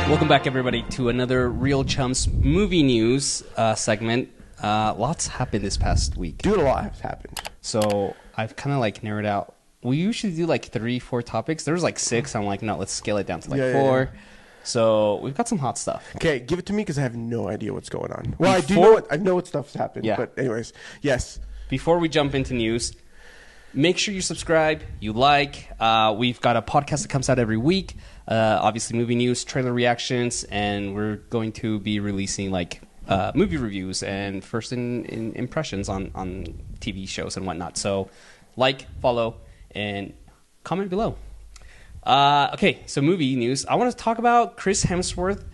Welcome back, everybody, to another Real Chums movie news segment. Lots happened this past week. Dude, a lot has happened. So I've kind of like narrowed out. We usually do like 3-4 topics. There was like 6. I'm like, no, let's scale it down to like 4. Yeah. So we've got some hot stuff. Okay, give it to me because I have no idea what's going on. Well, I know what stuff's happened. Yeah. But anyways, yes. Before we jump into news, make sure you subscribe, you like. We've got a podcast that comes out every week. Obviously, movie news, trailer reactions, and we're going to be releasing like movie reviews and first in impressions on TV shows and whatnot. So, like, follow, and comment below. Okay, so movie news. I want to talk about Chris Hemsworth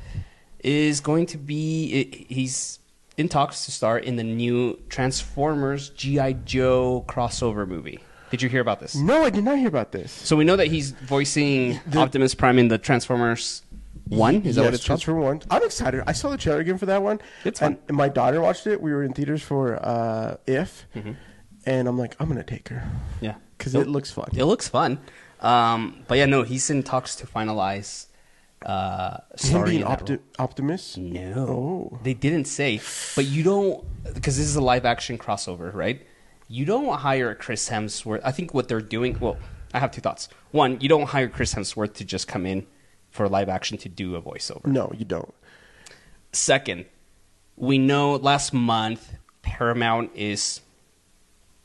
is going to be. He's in talks to star in the new Transformers G.I. Joe crossover movie. Did you hear about this? No, I did not hear about this. So we know that he's voicing Optimus Prime in the Transformers 1. Is that what it's called? Transformers 1. I'm excited. I saw the trailer again for that one. It's fun. And my daughter watched it. We were in theaters for If. Mm-hmm. And I'm like, I'm going to take her. Yeah. Because it looks fun. It looks fun. But yeah, no, he's in talks to finalize him being Optimus? No. Oh. They didn't say. But you don't, because this is a live action crossover, right? You don't hire Chris Hemsworth. I think what they're doing, well, I have 2 thoughts. One, you don't hire Chris Hemsworth to just come in for live action to do a voiceover. No, you don't. Second, we know last month Paramount is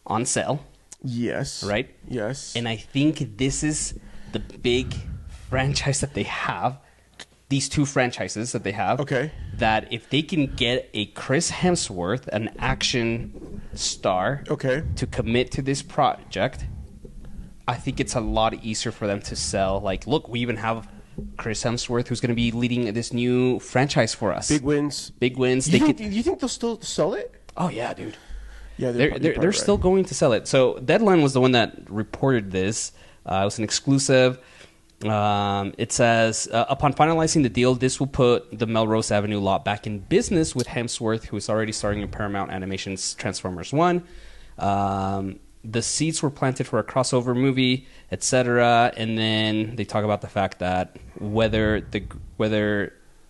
on sale. Yes. Right? Yes. And I think this is the big franchise that they have. These 2 franchises that they have. Okay. That if they can get a Chris Hemsworth, an action star, to commit to this project, I think it's a lot easier for them to sell. Like, look, we even have Chris Hemsworth who's going to be leading this new franchise for us. Big wins. Big wins. You think they'll still sell it? Oh, yeah, dude. Yeah, they're still going to sell it. So Deadline was the one that reported this. It was an exclusive. It says, upon finalizing the deal, this will put the Melrose Avenue lot back in business with Hemsworth, who is already starring in Paramount Animation's Transformers 1. The seeds were planted for a crossover movie, etc. And then they talk about the fact that whether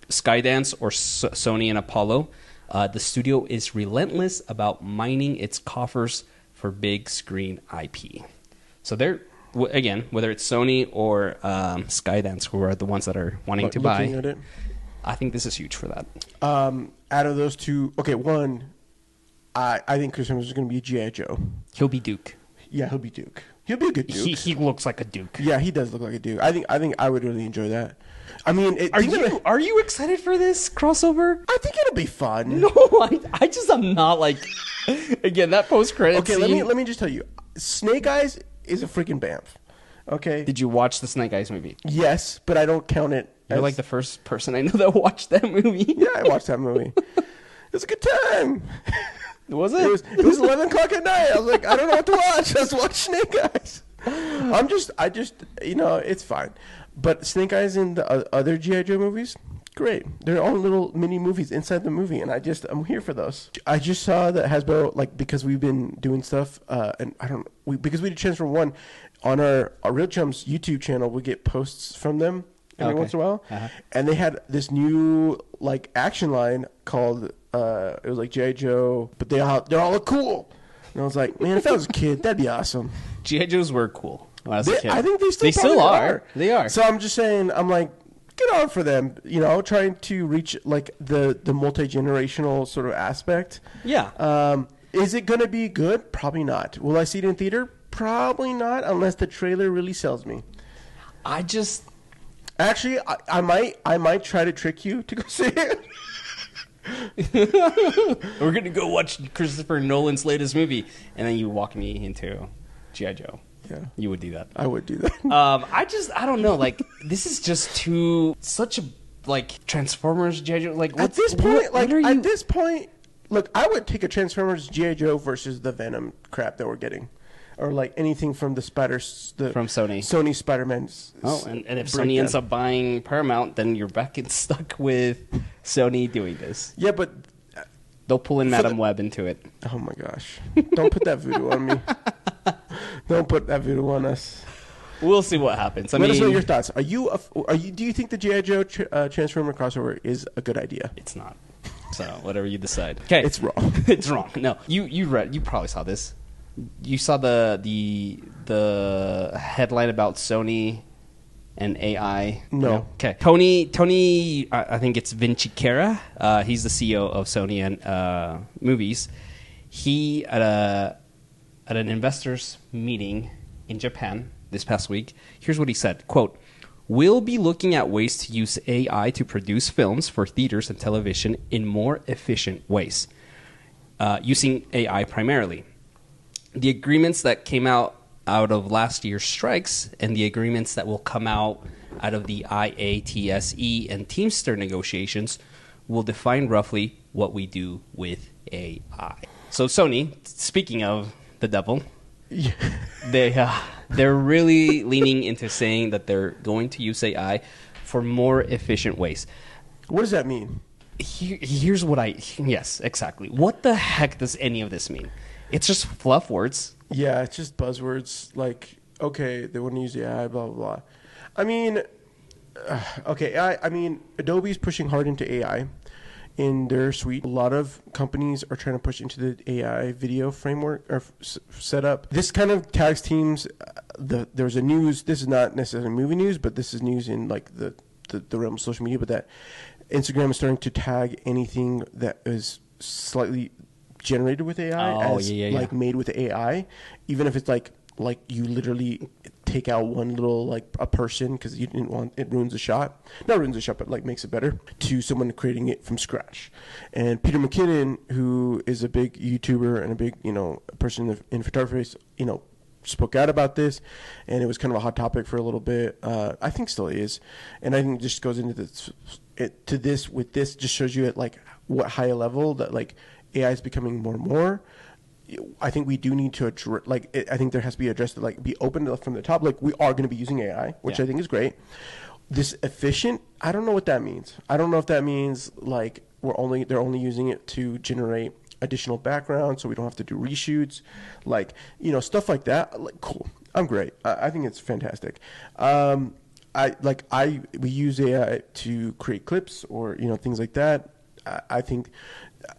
Skydance or Sony and Apollo, the studio is relentless about mining its coffers for big screen IP. So they're... Again, whether it's Sony or Skydance, who are the ones that are wanting to buy, at it. I think this is huge for that. Out of those 2, okay, one, I think Chris Hemsworth is going to be G.I. Joe. He'll be Duke. Yeah, he'll be Duke. He'll be a good Duke. He looks like a Duke. Yeah, he does look like a Duke. I think I would really enjoy that. I mean, are you excited for this crossover? I think it'll be fun. No, I just am not like. Again, that post credits. Okay, let me just tell you, Snake Eyes is a freaking bamf. Okay. Did you watch the Snake Eyes movie? Yes, but I don't count it. You're like the first person I know that watched that movie. Yeah, I watched that movie. It was a good time. Was it? It was 11 o'clock at night. I was like, I don't know what to watch. Let's watch Snake Eyes. I just, it's fine. But Snake Eyes in the other G.I. Joe movies, great. They're all little mini movies inside the movie, and I'm here for those. I just saw that Hasbro, because we've been doing stuff, and because we did Transform 1 on our Real Chums YouTube channel, we get posts from them every once in a while, and they had this new action line called it was like G.I. Joe, but they all look cool. And I was like, man, if I was a kid, that'd be awesome. G.I. Joes were cool when I was a kid. I think they still are. They are. So I'm just saying, I'm like, get on for them, trying to reach the multi-generational sort of aspect. Yeah. Is it going to be good? Probably not. Will I see it in theater? Probably not, unless the trailer really sells me. Actually, I might try to trick you to go see it. We're gonna go watch Christopher Nolan's latest movie, and then you walk me into G.I. Joe. Yeah, you would do that. I would do that. I don't know. This is just such a Transformers G.I. Joe. At this point, look, I would take a Transformers G.I. Joe versus the Venom crap that we're getting. Or anything from from Sony. Sony Spider-Man. Oh, and if Sony ends up buying Paramount, then you're back and stuck with Sony doing this. Yeah, but they'll pull in Madam Web into it. Oh my gosh! Don't put that voodoo on me. Don't put that voodoo on us. We'll see what happens. Let us know your thoughts. Do you think the G.I. Joe Transformer crossover is a good idea? It's not. So whatever you decide. Okay, it's wrong. It's wrong. No, you probably saw this. You saw the headline about Sony and AI. No. Okay. Tony. I think it's Vinciquerra. He's the CEO of Sony and movies. He at an investors meeting in Japan this past week. Here's what he said. Quote, "We'll be looking at ways to use AI to produce films for theaters and television in more efficient ways, using AI primarily. The agreements that came out of last year's strikes and the agreements that will come out of the IATSE and Teamster negotiations will define roughly what we do with AI." So Sony, speaking of the devil, they're really leaning into saying that they're going to use AI for more efficient ways. What does that mean? Here's what yes, exactly. What the heck does any of this mean? It's just fluff words. Yeah, it's just buzzwords. Like, okay, they want to use AI, blah, blah, blah. I mean, okay, I mean, Adobe's pushing hard into AI in their suite. A lot of companies are trying to push into the AI video framework or setup. This kind of tags teams. There's a news. This is not necessarily movie news, but this is news in like the realm of social media. But that Instagram is starting to tag anything that is slightly generated with AI like made with AI, even if it's like you literally take out one little like a person because you didn't want it, ruins the shot, not ruins the shot, but like makes it better, to someone creating it from scratch. And Peter McKinnon, who is a big YouTuber and a big person in photography, spoke out about this, and it was kind of a hot topic for a little bit. I think still is, and I think it just goes into this. With this just shows you at like what high level that like AI is becoming more and more. I think we do need to address, I think there has to be addressed to be open from the top. Like, we are going to be using AI, which I think is great. This efficient, I don't know what that means. I don't know if that means like they're only using it to generate additional background, so we don't have to do reshoots, stuff like that. Like, cool, I'm great. I think it's fantastic. We use AI to create clips or things like that. I think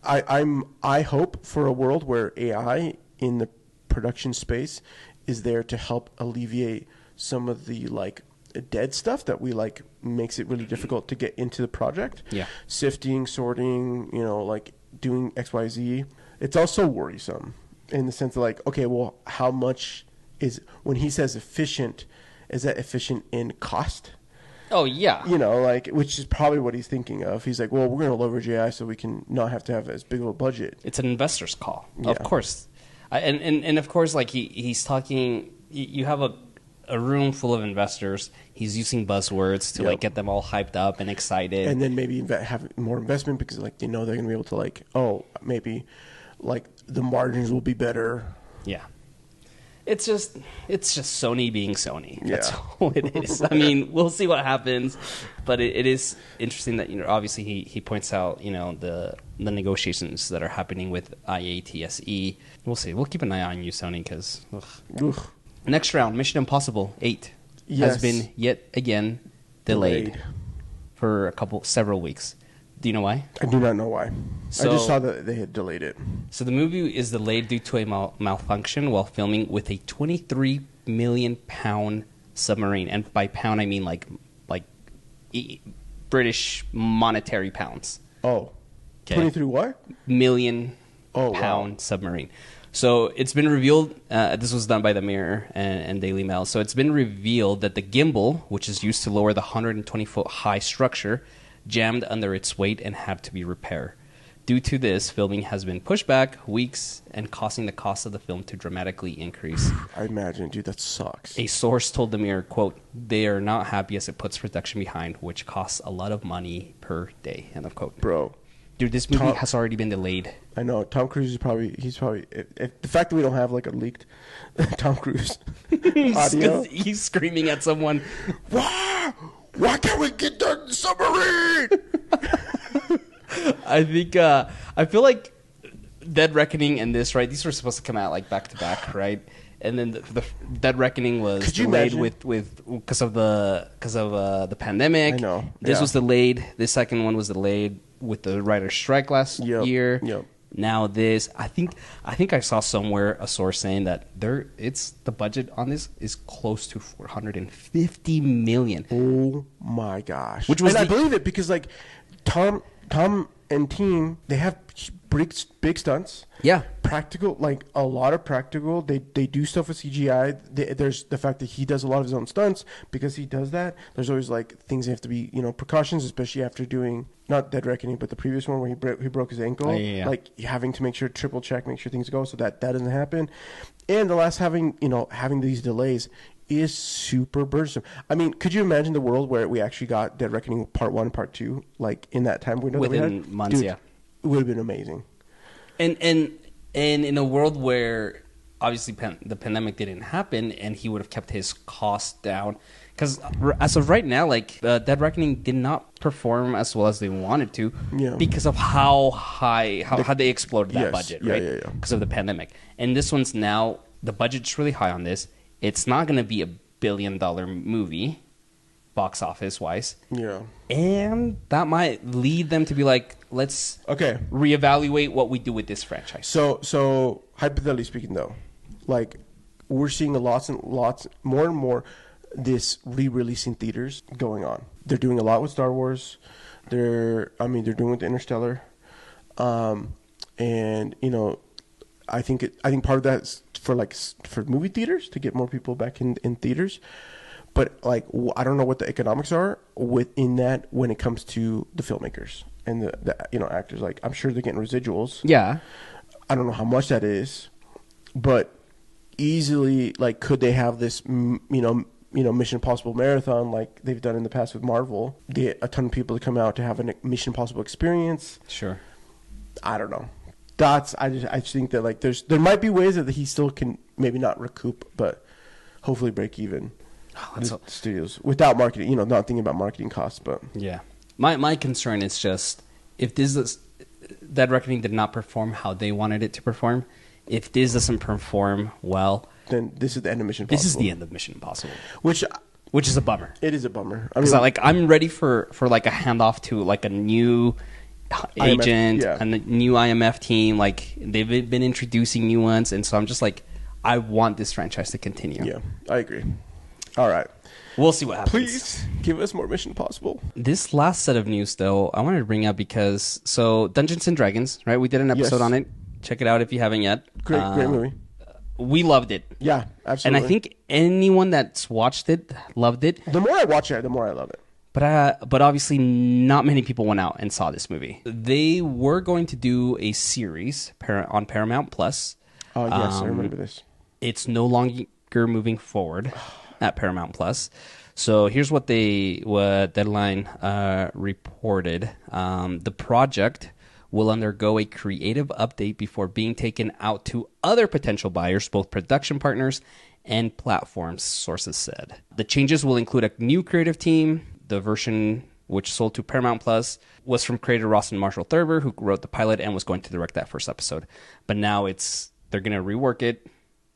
I hope for a world where AI in the production space is there to help alleviate some of the dead stuff that we makes it really difficult to get into the project. Yeah. Sifting, sorting, doing XYZ. It's also worrisome in the sense of okay, well, how much is, when he says efficient, is that efficient in cost? Oh, yeah. Which is probably what he's thinking of. He's like, well, we're going to leverage AI so we can not have to have as big of a budget. It's an investor's call, yeah. Of course. And of course, he's talking, you have a room full of investors. He's using buzzwords to get them all hyped up and excited. And then maybe have more investment because they know they're going to be able to maybe the margins will be better. Yeah. It's just Sony being Sony. That's Yeah. all it is. I mean, we'll see what happens, but it is interesting that obviously he points out the negotiations that are happening with IATSE. We'll see. We'll keep an eye on you, Sony, because next round, Mission Impossible 8 has been yet again delayed for several weeks. Do you know why? I do not know why. I just saw that they had delayed it. So the movie is delayed due to a malfunction while filming with a 23 million pound submarine, and by pound I mean like British monetary pounds. Oh, okay. 23 what? Million pound submarine. So it's been revealed. This was done by the Mirror and Daily Mail. So it's been revealed that the gimbal, which is used to lower the 120-foot high structure, jammed under its weight and had to be repaired. Due to this, filming has been pushed back weeks and causing the cost of the film to dramatically increase. I imagine, dude, that sucks. A source told the Mirror, quote, "They are not happy as it puts production behind, which costs a lot of money per day," end of quote. Bro. Dude, this movie has already been delayed. I know. Tom Cruise is probably if the fact that we don't have a leaked Tom Cruise audio. He's screaming at someone. Why can't we get the submarine? I think I feel like Dead Reckoning and this, right? These were supposed to come out back to back, right? and then the Dead Reckoning was Could you delayed imagine? because of the pandemic. I know. This Yeah. was delayed. This second one was delayed with the writer's strike last year. Yep. Now this, I think I saw somewhere a source saying that the budget on this is close to $450 million. Oh my gosh! Which was I believe it because like Tom and team, they have big stunts. Yeah. Practical, like a lot of practical. They do stuff with CGI. There's the fact that he does a lot of his own stunts because he does that. There's always like things that have to be, precautions, especially after doing not Dead Reckoning, but the previous one where he broke his ankle. Yeah. Like having to make sure triple check, make sure things go so that doesn't happen. And the last having these delays is super burdensome. I mean, could you imagine the world where we actually got Dead Reckoning Part 1, Part 2, like in that time window Within that we had? months? Dude, Yeah. It would have been amazing. And in a world where obviously the pandemic didn't happen, and he would have kept his costs down, because as of right now, like Dead Reckoning did not perform as well as they wanted to, because of how they exploded that budget, right? Yeah. Because of the pandemic. And this one's now the budget's really high on this. It's not going to be $1 billion movie, box office wise. Yeah. And that might lead them to be like, let's reevaluate what we do with this franchise. So hypothetically speaking, though, like we're seeing lots and more this re-releasing theaters going on. They're doing a lot with Star Wars. They're doing with Interstellar, and I think part of that is for movie theaters to get more people back in theaters. But like I don't know what the economics are within that when it comes to the filmmakers and the actors. Like I'm sure they're getting residuals. Yeah, I don't know how much that is, but easily like could they have this Mission Impossible marathon like they've done in the past with Marvel? Get a ton of people to come out to have a Mission Impossible experience. Sure. I don't know. I just think that like there might be ways that he still can maybe not recoup, but hopefully break even. Studios without marketing, not thinking about marketing costs, but yeah. My concern is just if Dead Reckoning did not perform how they wanted it to perform, if this doesn't perform well, then this is the end of Mission Impossible. This is the end of Mission Impossible, which is a bummer. It is a bummer. I mean, like I'm ready for like a handoff to like a new agent and the new IMF team. Like they've been introducing new ones, and so I'm just like, I want this franchise to continue. Yeah, I agree. All right. We'll see what happens. Please give us more Mission Impossible. This last set of news, though, I wanted to bring up because Dungeons and Dragons, right? We did an episode on it. Check it out if you haven't yet. Great movie. We loved it. Yeah, absolutely. And I think anyone that's watched it loved it. The more I watch it, the more I love it. But obviously, not many people went out and saw this movie. They were going to do a series on Paramount Plus. Oh yes, I remember this. It's no longer moving forward at Paramount Plus. So here's what Deadline reported. The project will undergo a creative update before being taken out to other potential buyers, both production partners and platforms, sources said. The changes will include a new creative team. The version which sold to Paramount Plus was from creator Ross and Marshall Thurber, who wrote the pilot and was going to direct that first episode. But now they're going to rework it,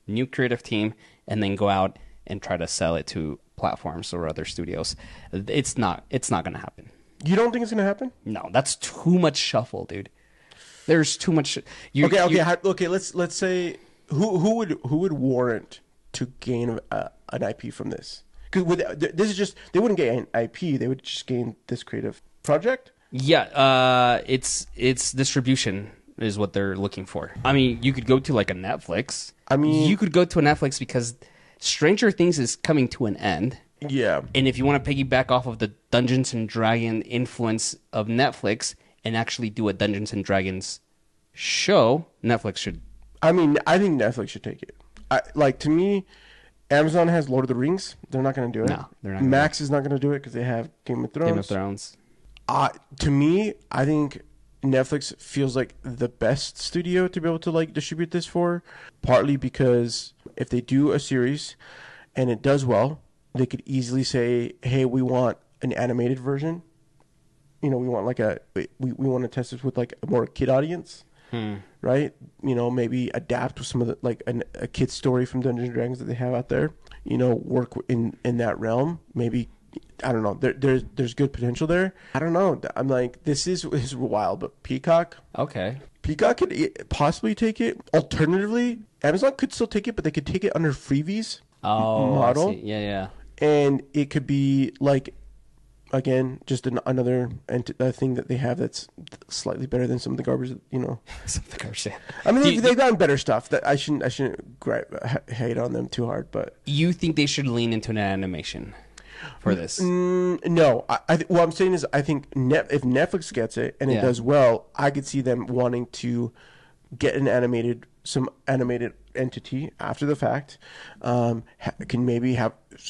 new creative team, and then go out and try to sell it to platforms or other studios. It's not going to happen. You don't think it's going to happen? No, that's too much shuffle, dude. There's too much. Okay. Let's say who would warrant to gain an IP from this? Because this is just they wouldn't gain IP. They would just gain this creative project. Yeah, it's distribution is what they're looking for. I mean, you could go to like a Netflix. You could go to a Netflix because Stranger Things is coming to an end. Yeah. And if you want to piggyback off of the Dungeons and Dragons influence of Netflix and actually do a Dungeons and Dragons show, Netflix should. I think Netflix should take it. To me, Amazon has Lord of the Rings. They're not going to do it. No, they're not. Max is not going to do it because they have Game of Thrones. To me, I think Netflix feels like the best studio to be able to like distribute this for, partly because if they do a series and it does well, they could easily say, hey, we want an animated version. We want we want to test this with like a more kid audience. right? You know, maybe adapt with some of the, like a kid's story from Dungeons and Dragons that they have out there. You know, work in that realm. Maybe, I don't know. There's good potential there. I don't know. I'm like, this is wild, but Peacock. Okay. Peacock could possibly take it. Alternatively, Amazon could still take it, but they could take it under Freebies model. I see. Yeah. And it could be like, again, just another thing that they have that's slightly better than some of the garbage, you know. Some of the garbage. Yeah. I mean, they've gotten better stuff. That I shouldn't hate on them too hard, but You think they should lean into an animation for this? No. What I'm saying is, I think if Netflix gets it and it does well, I could see them wanting to get some animated entity after the fact. Can maybe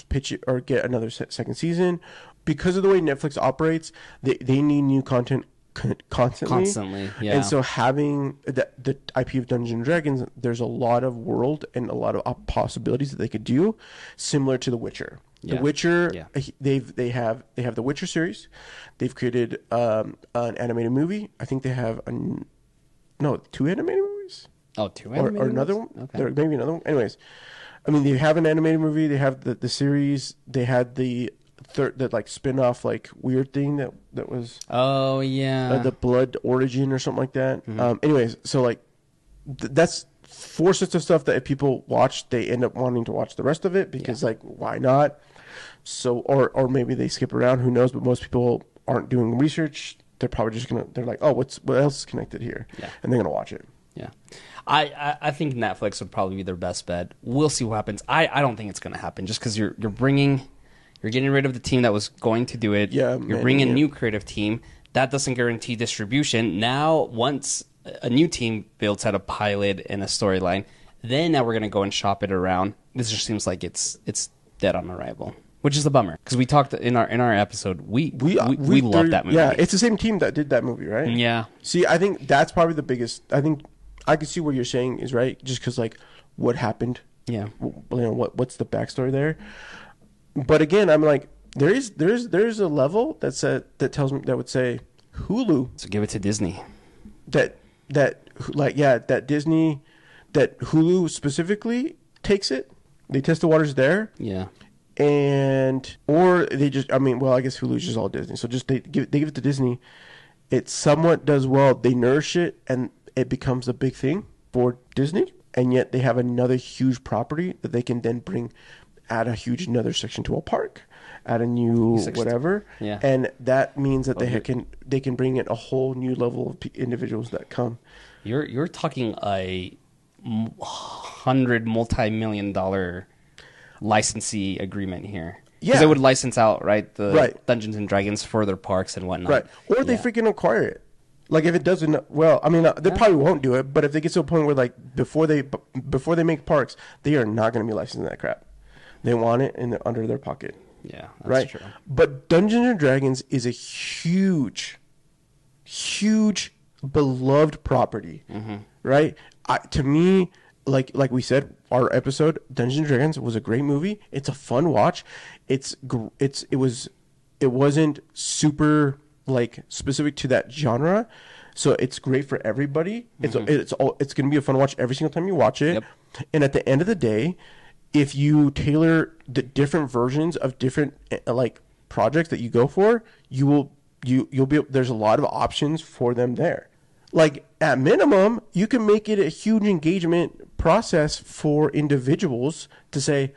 pitch it or get another second season. Because of the way Netflix operates, they need new content constantly. Yeah. And so having the IP of Dungeons and Dragons, there's a lot of world and a lot of possibilities that they could do, similar to The Witcher. Yeah. The Witcher, they have the Witcher series. They've created an animated movie. I think they have 2 animated movies. Oh, 2 animated or another one. Okay. There maybe another one. Anyways, I mean, they have an animated movie. They have the series. They had the like spin-off like weird thing that was the Blood Origin or something like that. Anyways, so like that's 4 sets of stuff that if people watch, they end up wanting to watch the rest of it because like, why not? So or maybe they skip around, who knows, but most people aren't doing research. They're probably just they're like, oh, what else is connected here, and they're gonna watch it. I think Netflix would probably be their best bet. We'll see what happens. I don't think it's gonna happen just because you're getting rid of the team that was going to do it. You're bringing a new creative team. That doesn't guarantee distribution. Now, once a new team builds out a pilot and a storyline, then now we're going to go and shop it around. This just seems like it's dead on arrival, which is a bummer. Because we talked in our episode, we love that movie. Yeah, it's the same team that did that movie, right? Yeah. See, I think that's probably the biggest. I think I can see what you're saying is right, just because like what happened. Yeah. You know, what's the backstory there? But again, I'm like, there's a level that tells me that would say Hulu. So give it to Disney. That Disney, that Hulu specifically takes it. They test the waters there. Yeah. Or they just, I mean, well, I guess Hulu's just all Disney. So just they give it to Disney. It somewhat does well. They nourish it, and it becomes a big thing for Disney. And yet they have another huge property that they can then add a huge another section to a park, add a new whatever, and that means that they can bring in a whole new level of individuals that come. You're talking a $100 multi-million licensee agreement here. Because they would license out Dungeons and Dragons for their parks and whatnot. Right, or they freaking acquire it. Like if it doesn't, well, I mean, they probably won't do it. But if they get to a point where like before they make parks, they are not going to be licensing that crap. They want it under their pocket. Yeah, that's true. But Dungeons and Dragons is a huge, huge beloved property, right? To me, like we said, our episode Dungeons and Dragons was a great movie. It's a fun watch. It wasn't super like specific to that genre, so it's great for everybody. It's going to be a fun watch every single time you watch it. Yep. And at the end of the day, if you tailor the different versions of different like projects that you go for, you'll be there's a lot of options for them there. Like at minimum, you can make it a huge engagement process for individuals to say,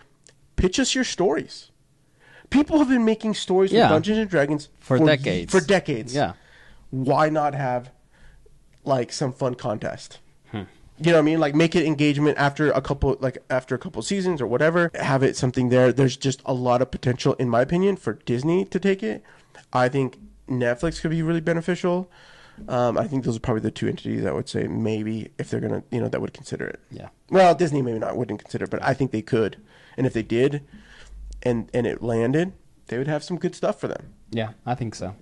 pitch us your stories. People have been making stories with Dungeons and Dragons for decades. Yeah. Why not have like some fun contest? You know what I mean? Like make it engagement after a couple seasons or whatever. Have it something there. There's just a lot of potential, in my opinion, for Disney to take it. I think Netflix could be really beneficial. I think those are probably the 2 entities I would say maybe if they're gonna, that would consider it. Yeah. Well, Disney maybe wouldn't consider it, but I think they could. And if they did, and it landed, they would have some good stuff for them. Yeah, I think so.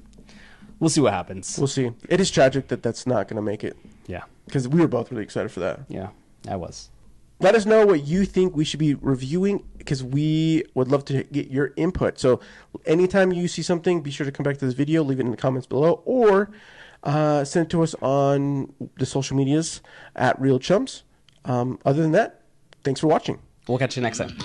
We'll see what happens. We'll see. It is tragic that that's not going to make it. Yeah. Because we were both really excited for that. Yeah, I was. Let us know what you think we should be reviewing, because we would love to get your input. So anytime you see something, be sure to come back to this video, leave it in the comments below, or Send it to us on the social medias at Real Chums. Other than that, thanks for watching. We'll catch you next time.